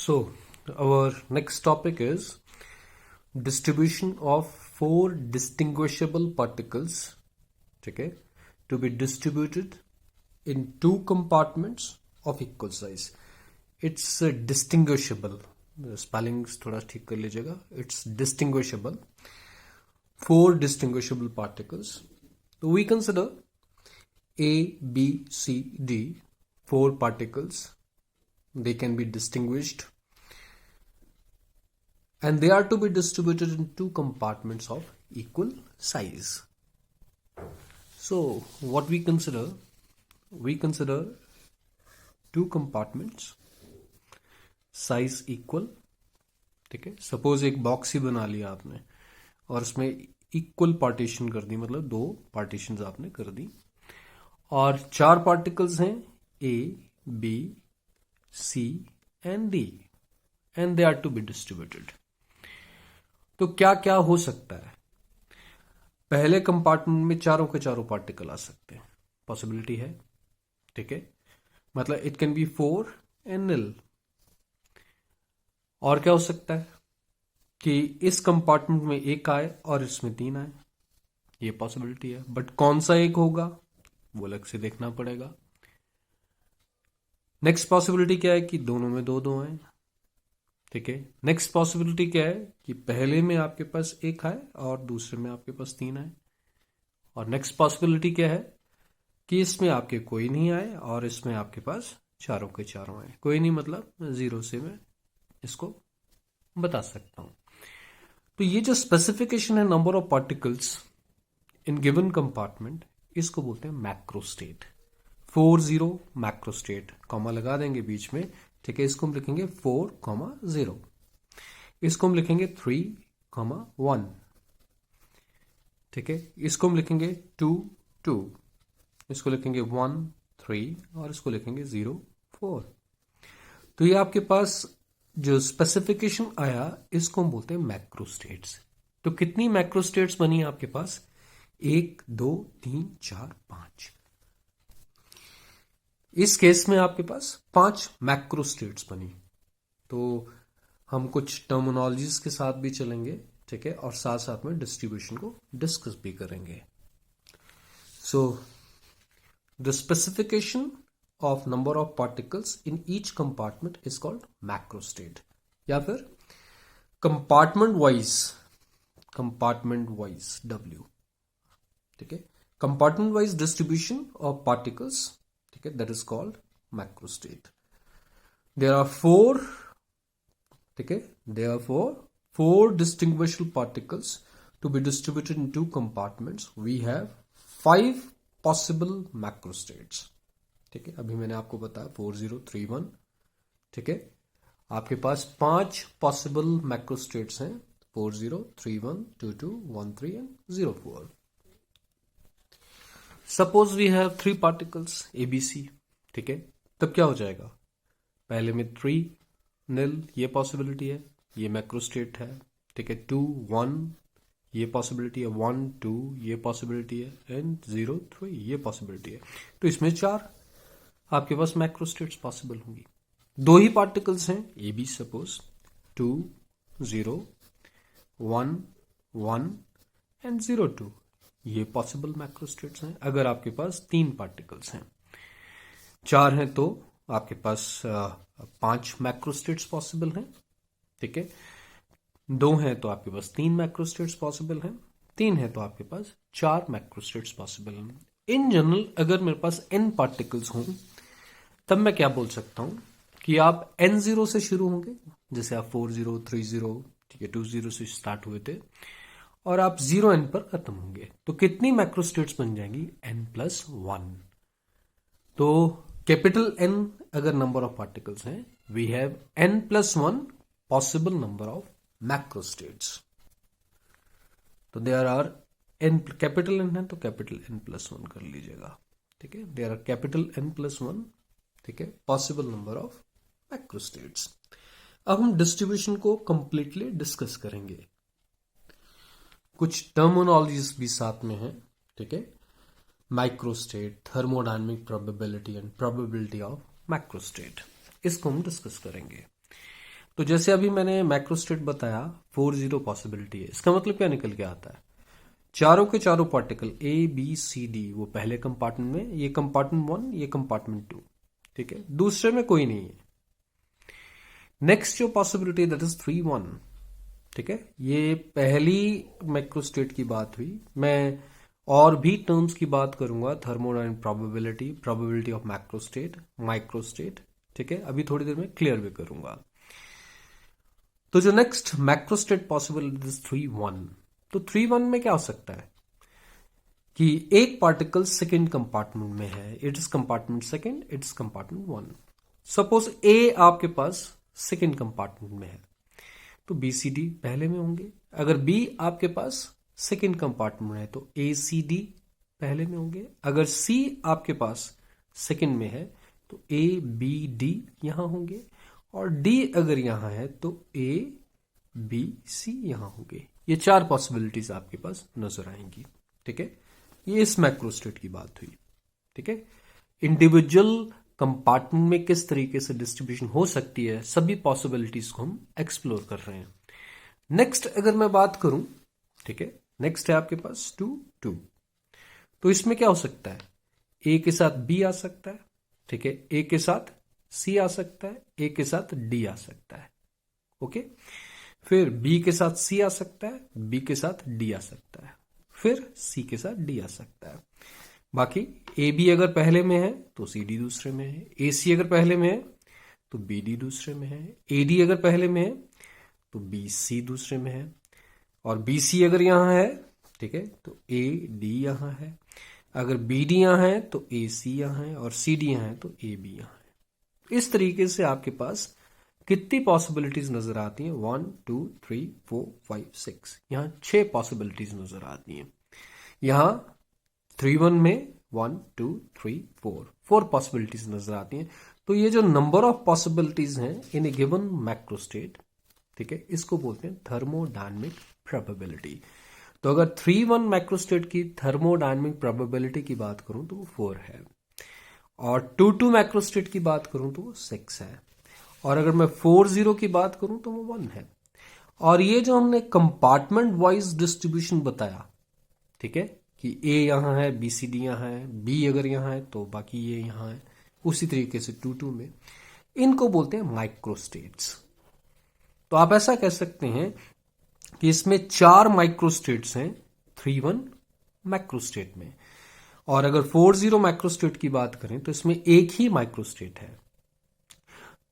So, our next topic is distribution of four distinguishable particles, okay, to be distributed in two compartments of equal size. It's distinguishable. Spellings थोड़ा ठीक कर लीजिएगा. It's distinguishable. Four distinguishable particles. So we consider A, B, C, D, four particles. They can be distinguished and they are to be distributed in two compartments of equal size. So what we consider two compartments, size equal. ठीक है. Suppose एक box ही बना लिया आपने और उसमें equal partition कर दी, मतलब दो पार्टीशंस आपने कर दी और चार पार्टिकल्स हैं A, B, C and D and they are to be distributed. तो क्या क्या हो सकता है? पहले कंपार्टमेंट में चारों के चारों पार्टिकल आ सकते हैं, पॉसिबिलिटी है. ठीक है, मतलब it can be 4 and nil. और क्या हो सकता है कि इस कंपार्टमेंट में एक आए और इसमें 3 आए, ये पॉसिबिलिटी है. बट कौन सा एक होगा वो अलग से देखना पड़ेगा. नेक्स्ट पॉसिबिलिटी क्या है कि दोनों में दो दो आए. ठीक है. नेक्स्ट पॉसिबिलिटी क्या है कि पहले में आपके पास एक आए और दूसरे में आपके पास 3 आए. और नेक्स्ट पॉसिबिलिटी क्या है कि इसमें आपके कोई नहीं आए और इसमें आपके पास चारों के चारों आए. कोई नहीं मतलब 0 से मैं इसको बता सकता हूं. तो ये जो स्पेसिफिकेशन है number of particles in given compartment, इसको बोलते हैं मैक्रोस्टेट. 40 मैक्रोस्टेट, कॉमा लगा देंगे बीच में. ठीक है, इसको हम लिखेंगे 4,0. इसको हम लिखेंगे 3,1. ठीक है, इसको हम लिखेंगे 2,2. इसको लिखेंगे 1,3 और इसको लिखेंगे 0,4. तो ये आपके पास जो स्पेसिफिकेशन आया इसको हम बोलते हैं मैक्रोस्टेट्स. तो कितनी मैक्रोस्टेट्स बनी आपके पास? 1, 2, 3, 4, 5. इस केस में आपके पास 5 मैक्रोस्टेट्स बनी. तो हम कुछ टर्मिनोलॉजीज के साथ भी चलेंगे. ठीक है, और साथ साथ में डिस्ट्रीब्यूशन को डिस्कस भी करेंगे. So the specification of number of particles in each compartment is called macrostate या फिर compartment wise W. ठीक है, compartment wise distribution of particles. ठीक है, that is called macrostate. There are four. ठीक है, therefore four distinguishable particles to be distributed in two compartments. We have 5 possible macrostates. ठीक है, अभी मैंने आपको बताया 4031. ठीक है, आपके पास 5 पॉसिबल मैक्रोस्टेट्स हैं, 40, 31, 22, 13 and 04. Suppose we have 3 particles ABC. ठीक है, तब क्या हो जाएगा? पहले में 3, nil, ये पॉसिबिलिटी है, ये मैक्रोस्टेट है. ठीक है, 2, 1, ये पॉसिबिलिटी है, 1, 2, ये पॉसिबिलिटी है एंड 0, 3, ये पॉसिबिलिटी है. तो इसमें 4 आपके पास मैक्रोस्टेट्स पॉसिबल होंगी. 2 ही पार्टिकल्स हैं AB, सपोज 2, 0, 1, 1 एंड 0, 2, ये पॉसिबल मैक्रोस्टेट्स हैं. अगर आपके पास 3 पार्टिकल्स हैं, 4 हैं तो आपके पास 5 मैक्रोस्टेट्स पॉसिबल हैं. ठीक है, 2 हैं तो आपके पास 3 मैक्रोस्टेट्स पॉसिबल हैं, 3 हैं तो आपके पास 4 मैक्रोस्टेट्स पॉसिबल हैं. इन जनरल अगर मेरे पास n पार्टिकल्स हों तब मैं क्या बोल सकता हूं कि आप n0 से शुरू होंगे, जैसे आप 40, 30, ठीक है, 20 से स्टार्ट हुए थे और आप 0n पर खत्म होंगे. तो कितनी मैक्रोस्टेट्स बन जाएंगी? n+1. तो कैपिटल N अगर नंबर ऑफ पार्टिकल्स हैं, we have n+1 possible number of macrostates. तो there are n, capital N है तो कैपिटल n+1 कर लीजिएगा. ठीक है, देयर आर कैपिटल n+1. ठीक है, पॉसिबल नंबर ऑफ मैक्रोस्टेट्स. अब हम डिस्ट्रीब्यूशन को कंप्लीटली डिस्कस करेंगे. कुछ टर्मिनोलॉजीज भी साथ में है. ठीक है, microstate, thermodynamic probability and probability of macrostate, इसको हम डिस्कस करेंगे. तो जैसे अभी मैंने मैक्रोस्टेट बताया 40 पॉसिबिलिटी है, इसका मतलब क्या निकल के आता है, चारों के चारों particle A B C D वो पहले कंपार्टमेंट में, ये कंपार्टमेंट 1, ये कंपार्टमेंट 2, ठीक है, दूसरे में कोई नहीं है। नेक्स्ट जो पॉसिबिलिटी दैट इज 3-1, ठीक है, ये पहली मैक्रोस्टेट की बात हुई। मैं और भी टर्म्स की बात करूंगा, thermodynamic probability, probability of macrostate, microstate, ठीक है, अभी थोड़ी देर में क्लियर भी करूंगा। तो जो नेक्स्ट मैक्रोस्टेट पॉसिबिलिटी इज 3-1। तो 3-1 में क्या हो सकता है कि एक पार्टिकल सेकेंड कंपार्टमेंट में है, it is compartment second, it is compartment 1। Suppose A आपके पास सेकेंड कंपार्टमेंट में है तो बी सी डी पहले में होंगे। अगर बी आपके पास सेकेंड कंपार्टमेंट में है तो ए सी डी पहले में होंगे। अगर सी आपके पास सेकेंड में है तो ए बी डी यहां होंगे, और डी अगर यहां है तो ए बी सी यहां होंगे। ये चार पॉसिबिलिटीज आपके पास नजर आएंगी, ठीक है। ये इस मैक्रोस्टेट की बात हुई, ठीक है। इंडिविजुअल कंपार्टमेंट में किस तरीके से डिस्ट्रीब्यूशन हो सकती है, सभी पॉसिबिलिटीज को हम एक्सप्लोर कर रहे हैं। नेक्स्ट अगर मैं बात करूं, ठीक है, नेक्स्ट है आपके पास 2-2। तो इसमें क्या हो सकता है, ए के साथ बी आ सकता है, ठीक है, ए के साथ सी आ सकता है, ए के साथ डी आ सकता है, ओके। फिर बी के साथ सी आ सकता है, बी के साथ डी आ सकता है, फिर सी के साथ डी आ सकता है। बाकी ए बी अगर पहले में है तो सी डी दूसरे में है, ए सी अगर पहले में है तो बी डी दूसरे में है, ए डी अगर पहले में है तो बी सी दूसरे में है, और बी सी अगर यहां है, ठीक है, तो ए डी यहां है। अगर बी डी यहां है तो ए सी यहां है, और सी डी यहां है तो ए बी यहां है। इस तरीके से आपके पास कितनी पॉसिबिलिटीज नजर आती हैं, 1 2 3 4 5 6, यहां 6 पॉसिबिलिटीज नजर आती हैं। यहां 3-1 में 1 2 3 4 पॉसिबिलिटीज नजर आती हैं। तो ये जो नंबर ऑफ पॉसिबिलिटीज हैं इन ए गिवन मैक्रोस्टेट, ठीक है, इसको बोलते हैं थर्मोडायनामिक प्रोबेबिलिटी। तो अगर 3-1 मैक्रोस्टेट की थर्मोडायनामिक प्रोबेबिलिटी की बात करूं तो वो 4 है, और 2-2 मैक्रोस्टेट की बात करूं तो वो 6 है, और अगर मैं 4-0 की बात करूं तो वो 1 है। और ये जो हमने कंपार्टमेंट वाइज डिस्ट्रीब्यूशन बताया, ठीक है, कि ए यहां है, बी सी डी यहां है, बी अगर यहां है तो बाकी ये यहां है, उसी तरीके से 2-2 में, इनको बोलते हैं माइक्रोस्टेट्स। तो आप ऐसा कह सकते हैं कि इसमें 4 माइक्रोस्टेट्स हैं 3-1 मैक्रोस्टेट में, और अगर 4-0 मैक्रोस्टेट की बात करें तो इसमें एक ही माइक्रोस्टेट है।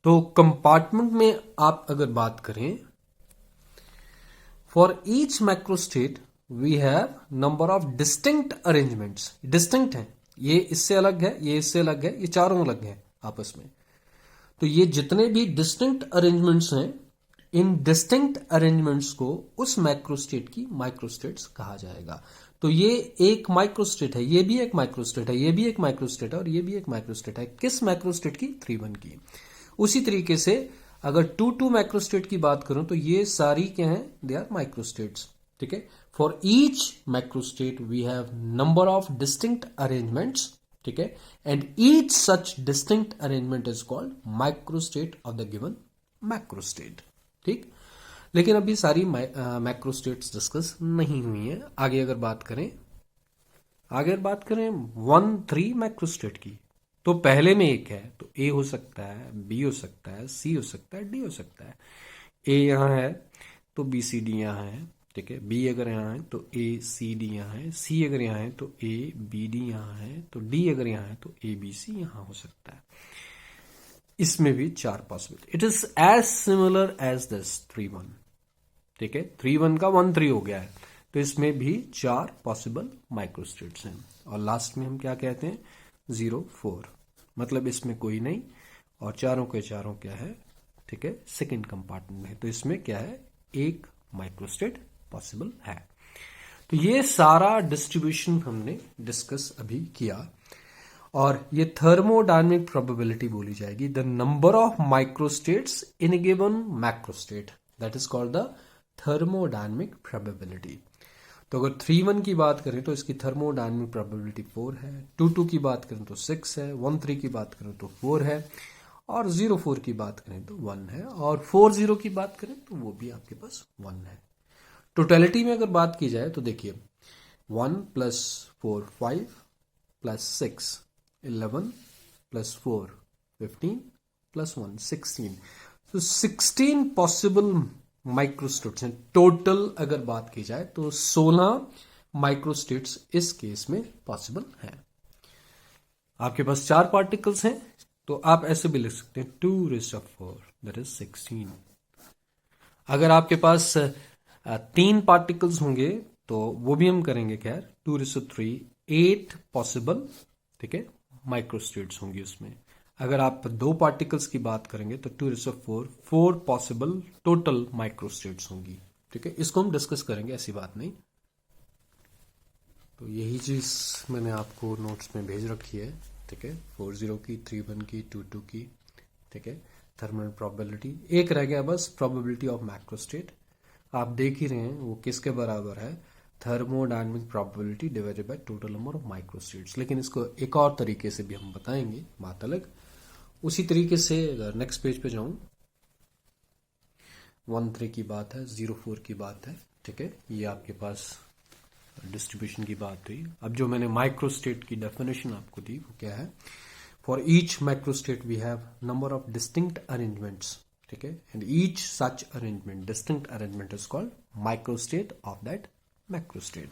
तो कंपार्टमेंट में आप अगर बात करें, for each macrostate we have number of distinct arrangements. Distinct है, ये इससे अलग है, ये इससे अलग है, ये चारों अलग है आपस में। तो ये जितने भी डिस्टिंक्ट अरेंजमेंट्स हैं, इन डिस्टिंक्ट अरेंजमेंट्स को उस मैक्रोस्टेट की माइक्रोस्टेट्स कहा जाएगा। तो ये एक माइक्रोस्टेट है, ये भी एक माइक्रोस्टेट है, ये भी एक माइक्रोस्टेट है, और ये भी एक माइक्रोस्टेट है। किस मैक्रोस्टेट की? 3-1 की। उसी तरीके से अगर 2-2 मैक्रोस्टेट की बात करूं तो ये सारी क्या हैं, दे आर माइक्रोस्टेट्स, ठीक है। For each macrostate we have number of distinct arrangements, ठीक है, and each such distinct arrangement is called microstate of the given macrostate, ठीक। लेकिन अभी सारी मैक्रोस्टेट्स डिस्कस नहीं हुई हैं। आगे अगर बात करें 1-3 मैक्रोस्टेट की, तो पहले में एक है तो ए हो सकता है, बी हो सकता है, सी हो सकता है, डी हो सकता है। ए यहां है तो बी सी डी यहां है, ठीक है। बी अगर यहां है तो ए सी डी यहां है, सी अगर यहां है तो ए बी डी यहां है, तो डी अगर यहां है तो ए बी सी यहां हो सकता है। इसमें भी 4 possibility. It is as similar as this 3-1, ठीक है। 3-1 का 1-3 हो गया है, तो इसमें भी 4 पॉसिबल माइक्रोस्टेट्स हैं। और लास्ट में हम क्या कहते हैं, 0-4, मतलब इसमें कोई नहीं, और चारों के चारों क्या है, ठीक है, सेकेंड कंपार्टमेंट में। तो इसमें क्या है, एक माइक्रोस्टेट पॉसिबल है। तो ये सारा डिस्ट्रीब्यूशन हमने डिस्कस अभी किया, और ये थर्मोडायनामिक प्रोबेबिलिटी बोली जाएगी, the number of microstates in A given macrostate, that is called the thermodynamic probability. तो अगर 3-1 की बात करें तो इसकी थर्मोडायनामिक प्रोबेबिलिटी 4 है, 2-2 की बात करें तो 6 है, 1-3 की बात करें तो 4 है, और 04 की बात करें तो 1 है, और 40 की बात करें तो वो भी आपके पास 1 है। टोटलिटी में अगर बात की जाए तो देखिए 1 प्लस 4 5 प्लस 6 11 प्लस 4 15 प्लस 1 16। तो 16 पॉसिबल माइक्रोस्टेट्स हैं टोटल। अगर बात की जाए तो 16 माइक्रोस्टेट्स इस केस में पॉसिबल हैं। आपके पास 4 पार्टिकल्स हैं तो आप ऐसे भी लिख सकते हैं 2⁴ दैट इज 16। अगर आपके पास 3 पार्टिकल्स होंगे तो वो भी हम करेंगे खैर 2⁵ 8 पॉसिबल, ठीक है, माइक्रोस्टेट्स होंगी उसमें। अगर आप 2 पार्टिकल्स की बात करेंगे तो 2⁴ 4 पॉसिबल टोटल माइक्रोस्टेट्स होंगी, ठीक है। इसको हम डिस्कस करेंगे, ऐसी बात नहीं। तो यही चीज मैंने आपको नोट्स में भेज रखी है, ठीक है, 40 की, 31 की, 22 की, ठीक है। थर्मल प्रोबेबिलिटी एक रह गया बस, प्रोबेबिलिटी ऑफ मैक्रोस्टेट। आप देख ही रहे हैं वो किसके बराबर है, thermodynamic probability divided by total number of microstates. लेकिन इसको एक और तरीके से भी हम बताएंगे, बात अलग। उसी तरीके से अगर नेक्स्ट पेज पे जाऊं, 13 की बात है, 04 की बात है, ठीक है। ये आपके पास डिस्ट्रीब्यूशन की बात हुई। अब जो मैंने माइक्रोस्टेट की डेफिनेशन आपको दी वो क्या है, for each microstate we have number of distinct arrangements, ठीक है, and each such arrangement, distinct arrangement is called microstate of that macrostate.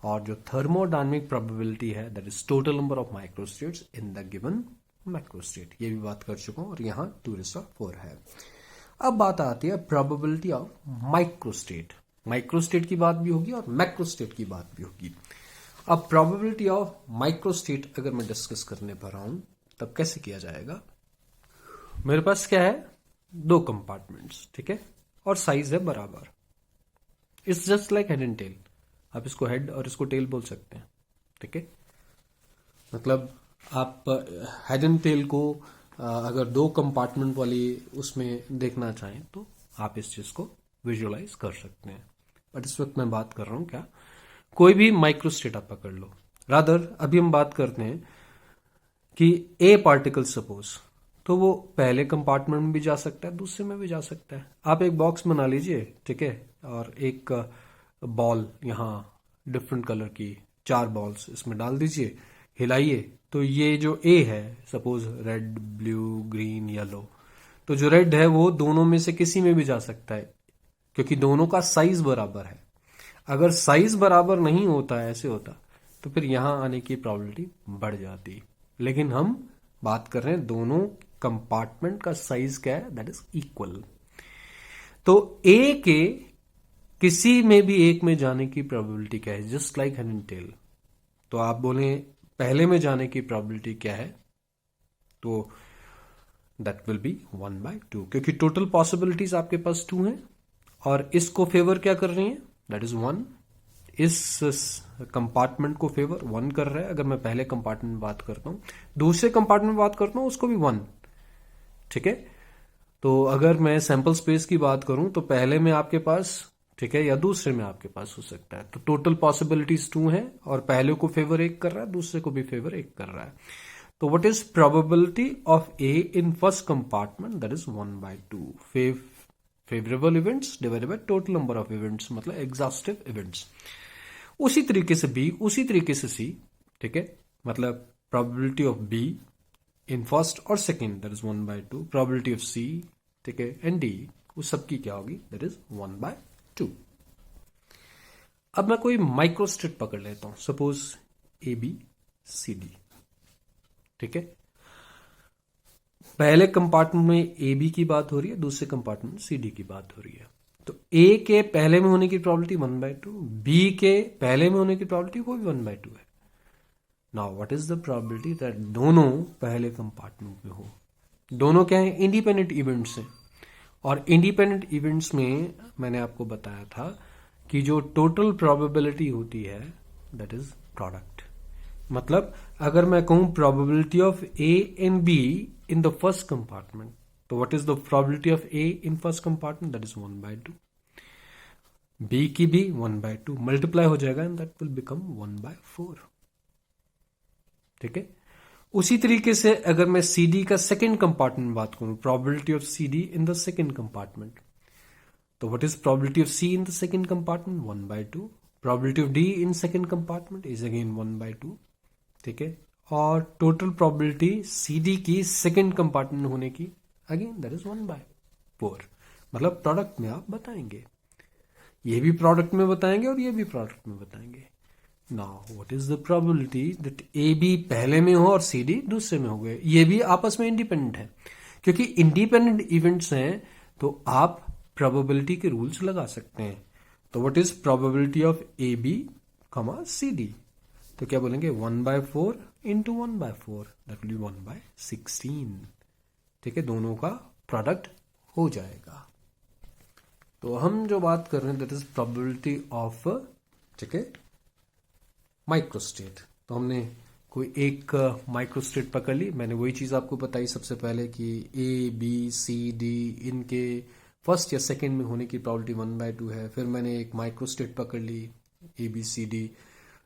और जो थर्मोडायनेमिक प्रोबेबिलिटी है that is total number of microstates in the given macrostate. ये भी बात कर चुका हूं, और यहाँ 2⁴ है। अब बात आती है प्रोबेबिलिटी ऑफ माइक्रोस्टेट। माइक्रोस्टेट की बात भी होगी और मैक्रोस्टेट की बात भी होगी। अब प्रोबेबिलिटी ऑफ माइक्रोस्टेट अगर मैं डिस्कस करने पर आऊं तब कैसे किया जाएगा। मेरे पास क्या है, 2 कंपार्टमेंट्स, ठीक है, और साइज है बराबर। It's just like head and tail. आप इसको हेड और इसको टेल बोल सकते हैं, ठीक है। मतलब आप हेड एंड टेल को अगर 2 कंपार्टमेंट वाली उसमें देखना चाहें तो आप इस चीज को विजुअलाइज कर सकते हैं। बट इस वक्त मैं बात कर रहा हूं क्या, कोई भी माइक्रोस्टेट आप पकड़ लो। रादर अभी हम बात करते हैं कि ए पार्टिकल सपोज, तो वो पहले कंपार्टमेंट में भी जा सकता है, दूसरे में भी जा सकता है। आप एक बॉक्स बना लीजिए, ठीक है, और एक बॉल यहाँ डिफरेंट कलर की 4 बॉल्स इसमें डाल दीजिए, हिलाइए, तो ये जो ए है suppose red, blue, green, yellow, तो जो रेड है वो दोनों में से किसी में भी जा सकता है क्योंकि दोनों का साइज बराबर है। अगर साइज बराबर नहीं होता, ऐसे होता, तो फिर यहां आने की प्रोबेबिलिटी बढ़ जाती। लेकिन हम बात कर रहे हैं दोनों कंपार्टमेंट का साइज क्या है, दैट इज इक्वल। तो ए के किसी में भी एक में जाने की प्रोबेबिलिटी क्या है, just like head and tail. तो आप बोले पहले में जाने की प्रोबेबिलिटी क्या है, तो दैट विल बी 1/2, क्योंकि टोटल पॉसिबिलिटीज आपके पास 2 हैं और इसको फेवर क्या कर रही है, दैट इज 1। इस कंपार्टमेंट को फेवर 1 कर रहा है। अगर मैं पहले कंपार्टमेंट में बात करता हूं, दूसरे कंपार्टमेंट में बात करता हूं, उसको भी 1, ठीक है। तो अगर मैं सैंपल स्पेस की बात करूं तो पहले में आपके पास, ठीक है, या दूसरे में आपके पास हो सकता है। तो टोटल पॉसिबिलिटीज 2 हैं और पहले को फेवर 1 कर रहा है, दूसरे को भी फेवर 1 कर रहा है। तो what is probability of A in first compartment, that is 1/2 favourable events divided by total number of events, मतलब एग्जॉस्टिव इवेंट्स। उसी तरीके से बी, उसी तरीके से सी, ठीक है, मतलब probability of B in first और second that is 1/2, probability of C, ठीक है, एंड डी, उस सबकी क्या होगी, दैट इज 1/2। अब मैं कोई माइक्रोस्टेट पकड़ लेता हूं, suppose A B C D, ठीक है। पहले कंपार्टमेंट में ए बी की बात हो रही है, दूसरे कंपार्टमेंट में सी डी की बात हो रही है। तो ए के पहले में होने की प्रोबेबिलिटी 1/2, बी के पहले में होने की प्रोबेबिलिटी वो भी 1/2 है। Now what is the probability that दोनों पहले कंपार्टमेंट में हो। दोनों क्या है, इंडिपेंडेंट इवेंट्स हैं। और इंडिपेंडेंट इवेंट्स में मैंने आपको बताया था कि जो टोटल प्रोबेबिलिटी होती है दैट इज प्रोडक्ट। मतलब अगर मैं कहूं probability of A and B in the first compartment, तो what is the probability of A in first compartment, that is 1/2। B की भी 1/2 मल्टीप्लाई हो जाएगा एंड दैट विल बिकम 1/4, ठीक है। उसी तरीके से अगर मैं CD का सेकंड कंपार्टमेंट बात करूं, probability of CD in the second compartment, तो what is probability of C in the second compartment? 1/2. Probability of D in second compartment is again 1/2. ठीक है, और टोटल प्रोबेबिलिटी CD की सेकंड कंपार्टमेंट होने की again that is 1/4. मतलब product में आप बताएंगे, ये भी प्रोडक्ट में बताएंगे और ये भी प्रोडक्ट में बताएंगे. Now what is the probability that AB पहले में हो और CD दूसरे में हो गए? ये भी आपस में इंडिपेंडेंट है. क्योंकि इंडिपेंडेंट इवेंट्स हैं तो आप प्रोबेबिलिटी के रूल्स लगा सकते हैं. तो what is probability of AB, CD? तो क्या बोलेंगे? 1/4 इंटू 1/4 दैट विल बी 1/16. ठीक है, दोनों का प्रोडक्ट हो जाएगा. तो हम जो बात कर रहे हैं दैट इज प्रोबेबिलिटी ऑफ, ठीक है, माइक्रोस्टेट. तो हमने कोई एक माइक्रोस्टेट पकड़ ली. मैंने वही चीज आपको बताई सबसे पहले कि A, B, C, D इनके फर्स्ट या सेकंड में होने की प्रोबेबिलिटी 1/2 है. फिर मैंने एक माइक्रोस्टेट पकड़ ली ABCD,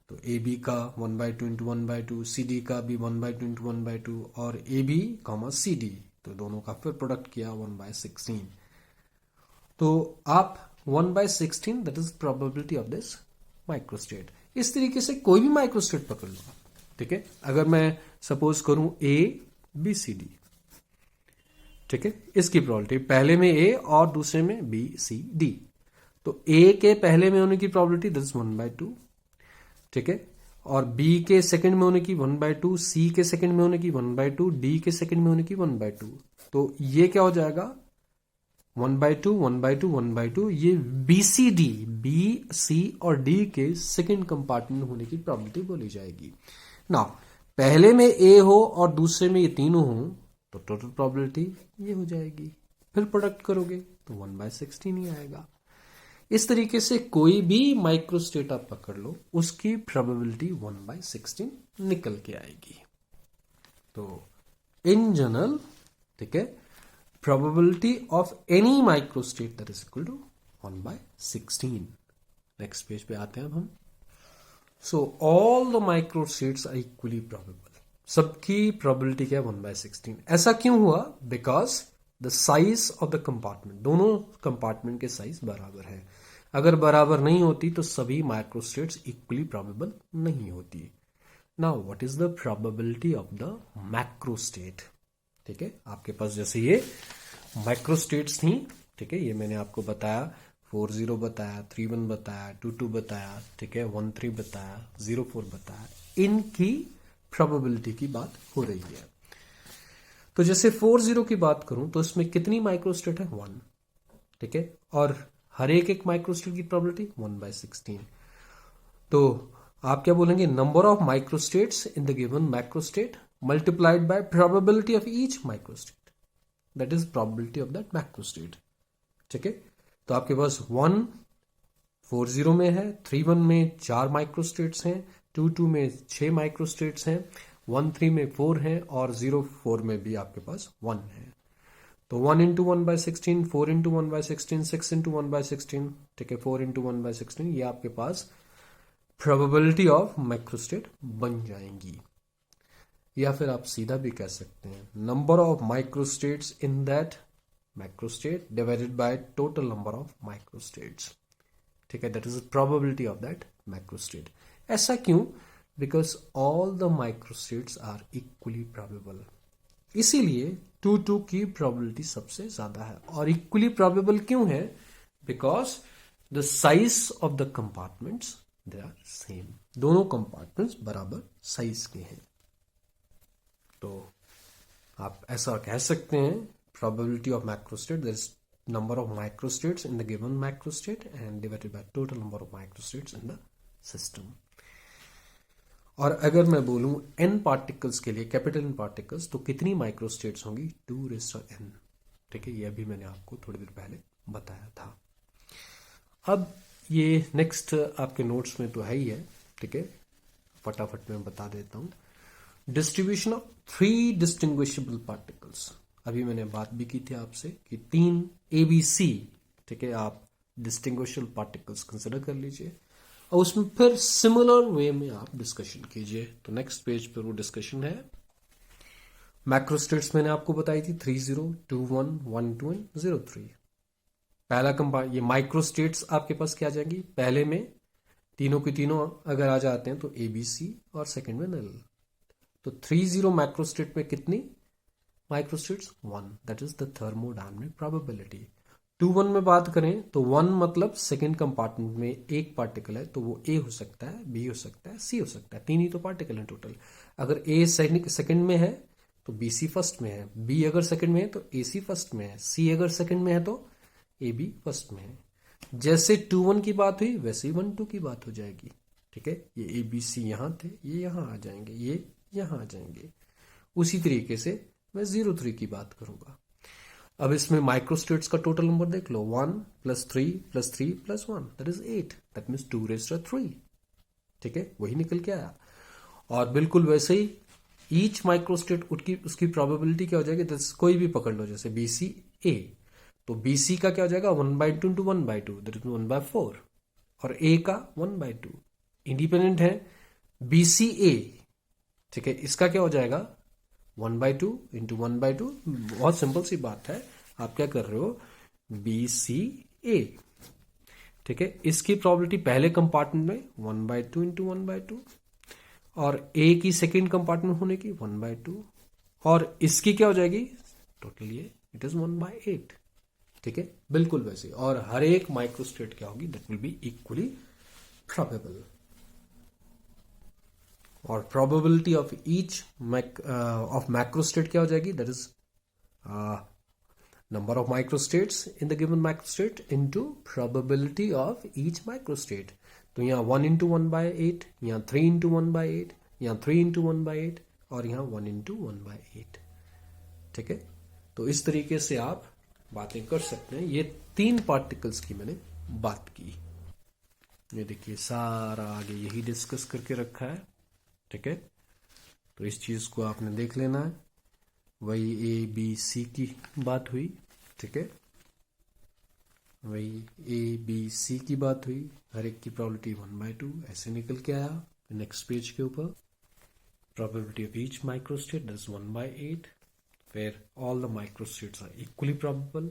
तो AB का 1/2 इंटू 1/2, CD का भी 1/2 इंटू 1/2 और AB, CD, तो दोनों का फिर प्रोडक्ट किया 1/16. तो आप 1/16 that is probability of this microstate. इस तरीके से कोई भी माइक्रोस्टेट पकड़ लो. ठीक है, अगर मैं सपोज करूं ABCD, ठीक है, इसकी प्रोबेबिलिटी पहले में A और दूसरे में BCD, तो A के पहले में होने की प्रोबेबिलिटी दैट इज 1/2. ठीक है, और B के सेकंड में होने की 1/2, C के सेकंड में होने की 1/2, D के सेकंड में होने की 1/2. तो ये क्या हो जाएगा? 1/2, 1/2, 1/2. ये BCD, B, C और D के सेकंड कंपार्टमेंट होने की प्रोबेबिलिटी बोली जाएगी. ना पहले में A हो और दूसरे में ये तीनों हो तो टोटल प्रोबेबिलिटी ये हो जाएगी. फिर प्रोडक्ट करोगे तो 1/16 ही आएगा. इस तरीके से कोई भी माइक्रोस्टेट आप पकड़ लो, उसकी प्रोबेबिलिटी 1/16 निकल के आएगी. तो इन जनरल, ठीक है, probability of any microstate that is equal to 1/16. Next page पे आते हैं अब हम. So all the microstates are equally probable. सबकी प्रोबेबिलिटी क्या है? 1/16. ऐसा क्यों हुआ? Because the size of the compartment, दोनों कंपार्टमेंट के साइज बराबर है. अगर बराबर नहीं होती तो सभी माइक्रोस्टेट्स इक्वली प्रोबेबल नहीं होती. Now what is the probability of the macrostate? ठीक है, आपके पास जैसे ये माइक्रोस्टेट्स थी, ठीक है, ये मैंने आपको बताया, 40 बताया, 31 बताया, 22 बताया, ठीक है, 13 बताया, 04 बताया. इनकी प्रोबेबिलिटी की बात हो रही है. तो जैसे 40 की बात करूं तो इसमें कितनी माइक्रोस्टेट है? 1. ठीक है, और हर एक माइक्रोस्टेट की प्रोबेबिलिटी 1/16. तो आप क्या बोलेंगे? Number of microstates in the given macrostate multiplied by probability of each microstate, that is probability of that macrostate. ठीक है, तो आपके पास 140 में है, 31 में 4 माइक्रोस्टेट्स हैं, 22 में 6 माइक्रोस्टेट्स हैं, 13 में 4 हैं और 04 में भी आपके पास 1 है. तो 1 इंटू 1/16, 4 इंटू 1/16, 6 इंटू 1/16, ठीक है, 4 इंटू 1/16, ये आपके पास प्रोबेबिलिटी ऑफ माइक्रोस्टेट बन जाएंगी. या फिर आप सीधा भी कह सकते हैं number of microstates in that macrostate divided by total number of microstates. ठीक है, that is the probability of that macrostate. ऐसा क्यों? Because all the microstates are equally probable. इसीलिए 2 की प्रोबेबिलिटी सबसे ज्यादा है. और इक्वली प्रोबेबल क्यों है? Because the size of the compartments they are same. दोनों कंपार्टमेंट्स बराबर साइज के हैं. तो आप ऐसा कह सकते हैं probability of macrostate, there is number of microstates in the given macrostate and divided by total number of microstates in the system. और अगर मैं बोलूं n पार्टिकल्स के लिए, कैपिटल n पार्टिकल्स, तो कितनी माइक्रोस्टेट्स होंगी? 2n. ठीक है, ये अभी मैंने आपको थोड़ी देर पहले बताया था. अब ये नेक्स्ट आपके नोट्स में तो है ही है, ठीक है, फटाफट मैं बता देता हूं. Distribution of 3 distinguishable particles. अभी मैंने बात भी की थी आपसे कि 3 ABC, ठीक है, आप डिस्टिंग्विशेबल पार्टिकल्स कंसिडर कर लीजिए और उसमें फिर सिमिलर वे में आप डिस्कशन कीजिए. तो नेक्स्ट पेज पर वो डिस्कशन है. मैक्रोस्टेट्स मैंने आपको बताई थी 30, 21, 12 एंड 03। पहला कंपार्ट ये माइक्रोस्टेट्स आपके पास क्या आ जाएंगी, पहले में तीनों के तीनों अगर आ जाते हैं तो ABC और सेकंड में नल। तो 30 माइक्रोस्टेट में कितनी microstates, 1, that is the thermodynamic probability. 21 में बात करें तो 1 मतलब सेकंड कंपार्टमेंट में एक पार्टिकल है, तो वो A हो सकता है, B हो सकता है, C हो सकता है, तीन ही तो पार्टिकल हैं टोटल। अगर A सेकंड में है तो BC फर्स्ट में है, B अगर सेकंड में है तो AC फर्स्ट में है, C अगर सेकंड में है तो AB फर्स्ट में है। जैसे 21 की बात हुई वैसे ही 12 की बात हो जाएगी। ठीक है, ये ABC यहां थे, ये यहां आ जाएंगे, ये यहां आ जाएंगे। उसी तरीके से मैं 03 की बात करूंगा। अब इसमें माइक्रोस्टेट्स का टोटल नंबर देख लो, 1 + 3 + 3 + 1 दैट इज 8, दैट मीन्स 2⁻3। ठीक है, वही निकल के आया। और बिल्कुल वैसे ही ईच माइक्रोस्टेट उसकी प्रोबेबिलिटी क्या हो जाएगी, कोई भी पकड़ लो, जैसे BCA, तो BC का क्या हो जाएगा 1/2 × 1/2 दैट इज 1/4, और A का 1/2 इंडिपेंडेंट है BCA। ठीक है, इसका क्या हो जाएगा 1/2 × 1/2। बहुत सिंपल सी बात है, आप क्या कर रहे हो BCA। ठीक है, इसकी प्रोबेबिलिटी पहले कंपार्टमेंट में 1/2 × 1/2, और A की सेकेंड कंपार्टमेंट होने की 1/2, और इसकी क्या हो जाएगी टोटल, ये इट इज 1/8। ठीक है, बिल्कुल वैसे। और हर एक माइक्रोस्टेट क्या होगी, that will be equally probable. और probability of each of macrostate क्या हो जाएगी, that is number of microstates in the given microstate into probability of each microstate. तो यहाँ 1 × 1/8, यहाँ 3 × 1/8, यहाँ 3 × 1/8, और यहाँ 1 × 1/8। ठीक है, तो इस तरीके से आप बातें कर सकते हैं। ये 3 पार्टिकल्स की मैंने बात की। ये देखिए सारा आगे यही डिस्कस करके रखा है। ठीक है, तो इस चीज को आपने देख लेना है। वही ABC की बात हुई। ठीक है, वही ABC की बात हुई, हर एक की प्रोबेबिलिटी 1/2 ऐसे निकल के आया। नेक्स्ट पेज के ऊपर probability of each microstate is 1/8, फिर all the microstates are equally probable.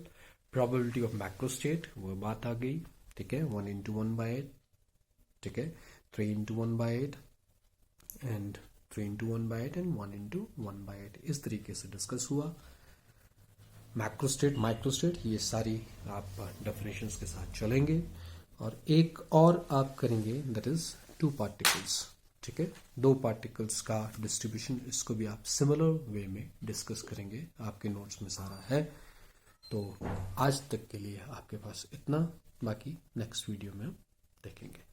Probability of macrostate वो बात आ गई। ठीक है, 1 × 1/8, ठीक है, 3 × 1/8 एंड 3 × 1/8 एंड 1 × 1/8। इस तरीके से डिस्कस हुआ मैक्रोस्टेट माइक्रोस्टेट, ये सारी आप डेफिनेशंस के साथ चलेंगे। और एक और आप करेंगे, दैट इज 2 पार्टिकल्स। ठीक है, 2 पार्टिकल्स का डिस्ट्रीब्यूशन, इसको भी आप सिमिलर वे में डिस्कस करेंगे, आपके नोट्स में सारा है। तो आज तक के लिए आपके पास इतना, बाकी नेक्स्ट वीडियो में हम देखेंगे।